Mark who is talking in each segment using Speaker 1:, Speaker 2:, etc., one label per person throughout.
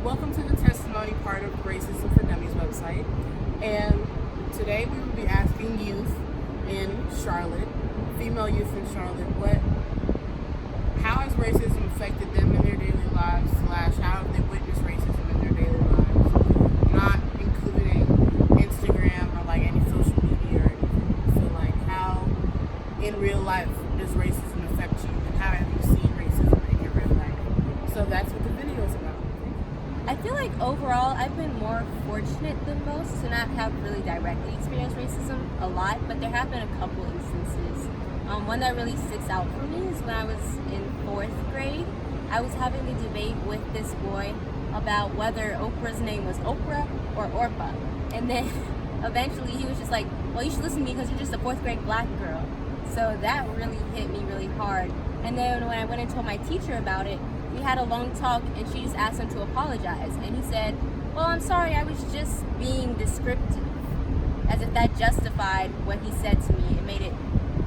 Speaker 1: Welcome to the testimony part of Racism for Dummies website. And today we will be asking youth in Charlotte, female youth in Charlotte, how has racism affected them in their daily lives, / how have they witnessed racism in their daily lives, not including Instagram or like any social media or anything. So like how in real life does racism affect you and how have you seen racism in your real life? So that's what the video is about.
Speaker 2: I feel like overall I've been more fortunate than most to not have really directly experienced racism a lot, but there have been a couple instances. One that really sticks out for me is when I was in 4th grade. I was having a debate with this boy about whether Oprah's name was Oprah or Orpah. And then eventually he was just like, well, you should listen to me because you're just a 4th grade black girl. So that really hit me really hard. And then when I went and told my teacher about it, we had a long talk and she just asked him to apologize. And he said, well, I'm sorry, I was just being descriptive. As if that justified what he said to me. It made it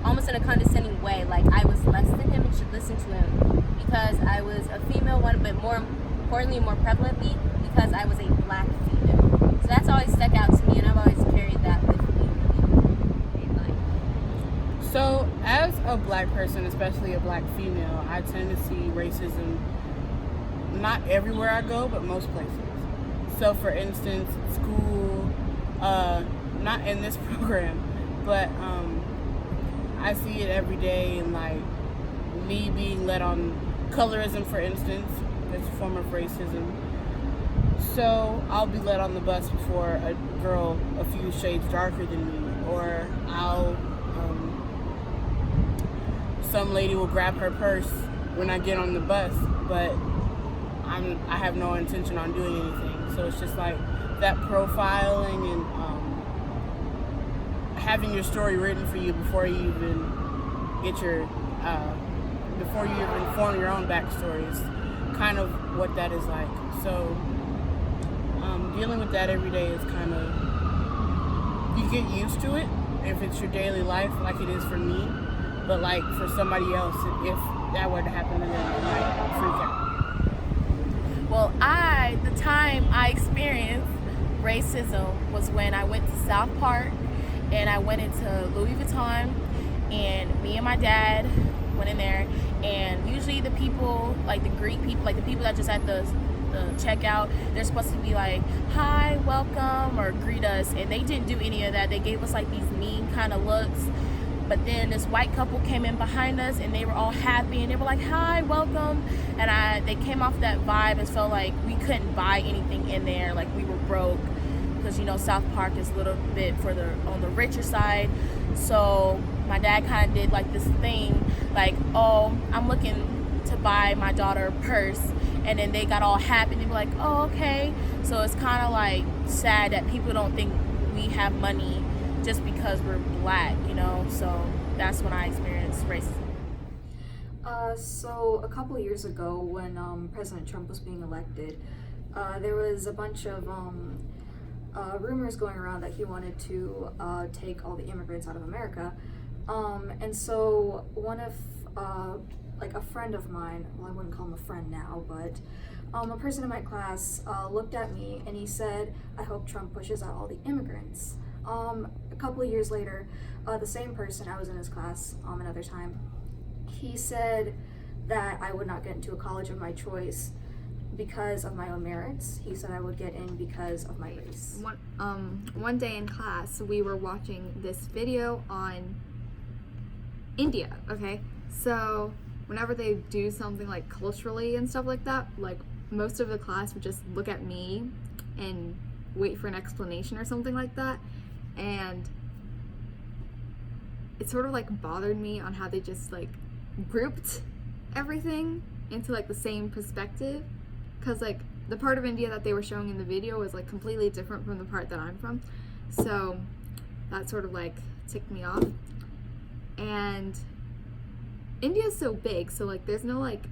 Speaker 2: almost in a condescending way, like I was less than him and should listen to him because I was a female one, but more importantly, more prevalently, because I was a black female. So that's always stuck out to me, and I've always carried that with me in life.
Speaker 1: So as a black person, especially a black female, I tend to see racism not everywhere I go, but most places. So for instance, school, not in this program, but I see it every day in like me being led on colorism, for instance. It's a form of racism. So I'll be led on the bus before a girl a few shades darker than me, or some lady will grab her purse when I get on the bus, but I have no intention on doing anything. So it's just like that profiling and having your story written for you before you even get your before you even form your own backstory is kind of what that is like. So dealing with that every day is kind of, you get used to it if it's your daily life like it is for me, but like for somebody else, if that were to happen to them, they might freak out.
Speaker 3: Well, the time I experienced racism was when I went to South Park and I went into Louis Vuitton, and me and my dad went in there, and usually the people, like the Greek people, like the people that just at the checkout, they're supposed to be like, hi, welcome, or greet us, and they didn't do any of that. They gave us like these mean kind of looks. But then this white couple came in behind us and they were all happy and they were like, hi, welcome. And they came off that vibe and felt like we couldn't buy anything in there, like we were broke, because you know South Park is a little bit further on the richer side. So my dad kind of did like this thing like, oh, I'm looking to buy my daughter a purse. And then they got all happy and they were like, oh, okay. So it's kind of like sad that people don't think we have money just because we're black, you know. So that's when I experienced racism.
Speaker 4: So a couple of years ago when President Trump was being elected, there was a bunch of rumors going around that he wanted to take all the immigrants out of America. And so one of, like a friend of mine, well, I wouldn't call him a friend now, but a person in my class looked at me and he said, I hope Trump pushes out all the immigrants. A couple of years later, the same person, I was in his class another time, he said that I would not get into a college of my choice because of my own merits. He said I would get in because of my race.
Speaker 5: One day in class, we were watching this video on India, okay? So whenever they do something like culturally and stuff like that, like most of the class would just look at me and wait for an explanation or something like that. And it sort of like bothered me on how they just like grouped everything into like the same perspective, because like the part of India that they were showing in the video was like completely different from the part that I'm from. So that sort of like ticked me off. And India's so big, so like there's no like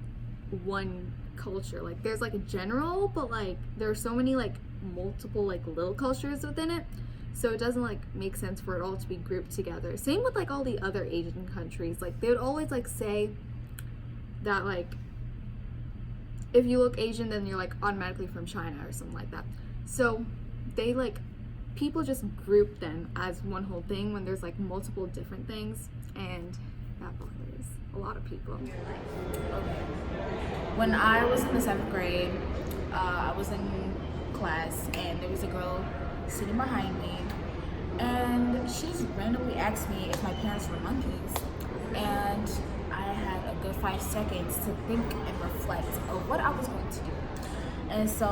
Speaker 5: one culture. Like there's like a general, but like there are so many like multiple like little cultures within it, so it doesn't like make sense for it all to be grouped together. Same with like all the other Asian countries. Like they would always like say that like if you look Asian, then you're like automatically from China or something like that. So they like, people just group them as one whole thing when there's like multiple different things, and that bothers a lot of people.
Speaker 3: Okay. When I was in the 7th grade, I was in class and there was a girl sitting behind me, and she just randomly asked me if my parents were monkeys, and I had a good 5 seconds to think and reflect of what I was going to do. And so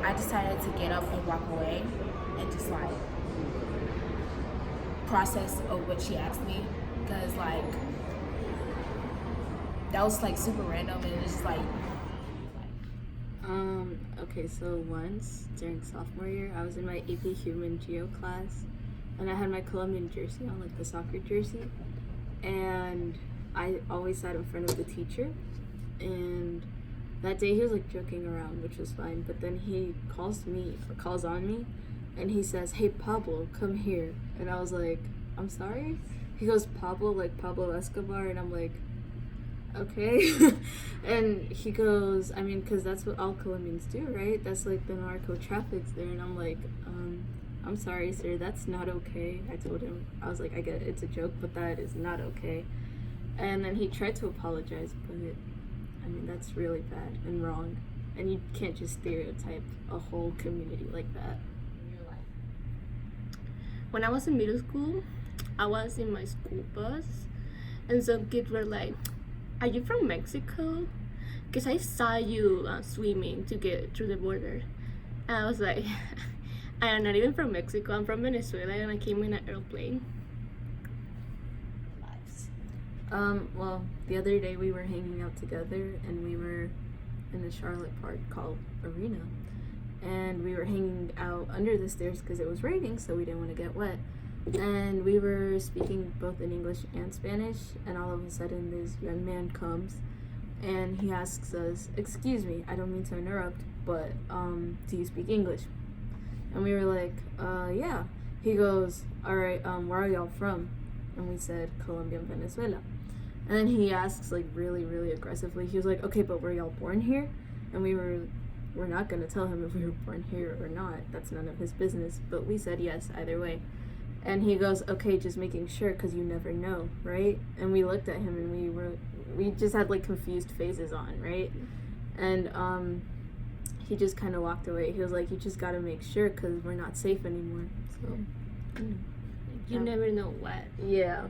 Speaker 3: I decided to get up and walk away and just like process of what she asked me, because like that was like super random, and it was just like
Speaker 6: Okay, so once during sophomore year, I was in my AP Human Geo class, and I had my Colombian jersey on, like the soccer jersey, and I always sat in front of the teacher, and that day he was like joking around, which was fine, but then he calls on me, and he says, "Hey Pablo, come here," and I was like, "I'm sorry?" He goes, "Pablo, like Pablo Escobar," and I'm like, okay. And he goes, I mean, because that's what all Colombians do, right? That's like the narco traffics there. And I'm like, I'm sorry, sir, that's not okay. I told him, I was like, I get it, it's a joke, but that is not okay. And then he tried to apologize, but I mean, that's really bad and wrong. And you can't just stereotype a whole community like that in your life.
Speaker 7: When I was in middle school, I was in my school bus, and some kids were like, "Are you from Mexico? Because I saw you swimming to get through the border." And I was like, "I am not even from Mexico. I'm from Venezuela, and I came in an airplane."
Speaker 6: Well, the other day we were hanging out together, and we were in a Charlotte park called Arena, and we were hanging out under the stairs because it was raining, so we didn't want to get wet. And we were speaking both in English and Spanish, and all of a sudden this young man comes and he asks us, "Excuse me, I don't mean to interrupt, but do you speak English?" And we were like, yeah. He goes, "All right, where are y'all from?" And we said, "Colombia and Venezuela." And then he asks like really, really aggressively, he was like, "Okay, but were y'all born here?" And we're not gonna tell him if we were born here or not. That's none of his business. But we said yes either way. And he goes, "Okay, just making sure, because you never know, right?" And we looked at him, and we just had like confused faces on, right? And he just kind of walked away. He was like, "You just gotta make sure, because we're not safe anymore." So,
Speaker 7: You never know what.
Speaker 6: yeah.